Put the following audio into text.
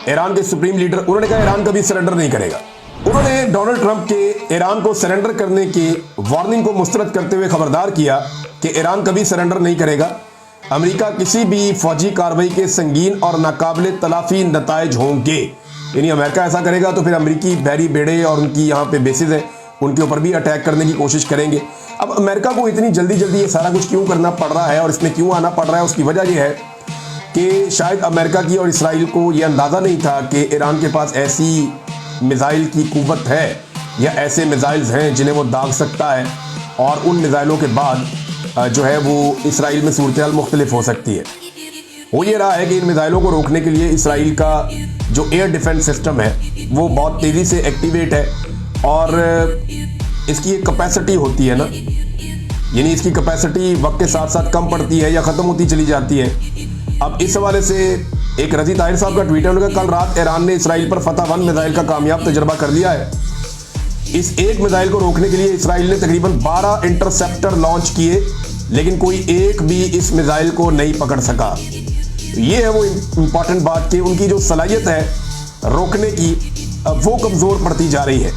Iran के supreme leader, उन्होंने कहा ईरान कभी सरेंडर नहीं करेगा। उन्होंने डोनाल्ड ट्रंप के ईरान को सरेंडर करने की वार्निंग को मुस्तरद करते हुए खबरदार किया कि ईरान कभी सरेंडर नहीं करेगा। अमेरिका किसी भी फौजी कार्रवाई के संगीन और नाकाबिले तलाफी नताइज होंगे। यानी अमेरिका ऐसा करेगा तो फिर अमेरिकी बहरी बेड़े और उनकी यहाँ पे बेसिस है, उनके ऊपर भी अटैक करने की कोशिश करेंगे। अब अमेरिका को इतनी जल्दी जल्दी ये सारा कुछ क्यों करना पड़ रहा है और इसमें क्यों आना पड़ रहा है, उसकी वजह यह है कि शायद अमेरिका की और इसराइल को यह अंदाज़ा नहीं था कि ईरान के पास ऐसी मिसाइल की कुव्वत है या ऐसे मिसाइल्स हैं जिन्हें वो दाग सकता है, और उन मिसाइलों के बाद जो है वो इसराइल में सूरत-ए-हाल मुख्तलिफ हो सकती है। हो ये रहा है कि इन मिसाइलों को रोकने के लिए इसराइल का जो एयर डिफेंस सिस्टम है वो बहुत तेज़ी से एक्टिवेट है, और इसकी एक कैपेसिटी होती है ना, यानी इसकी कैपेसिटी वक्त के साथ साथ कम पड़ती है या ख़त्म होती चली जाती है। अब इस हवाले से एक रज़ी ताहिर साहब का ट्वीट है, उन्होंने कहा कल रात ईरान ने इसराइल पर फतह 1 मिसाइल का कामयाब तजर्बा कर लिया है। इस एक मिसाइल को रोकने के लिए इसराइल ने तकरीबन 12 इंटरसेप्टर लॉन्च किए, लेकिन कोई एक भी इस मिसाइल को नहीं पकड़ सका। ये है वो इम्पॉर्टेंट बात कि उनकी जो सलाहियत है रोकने की वो कमज़ोर पड़ती जा रही है।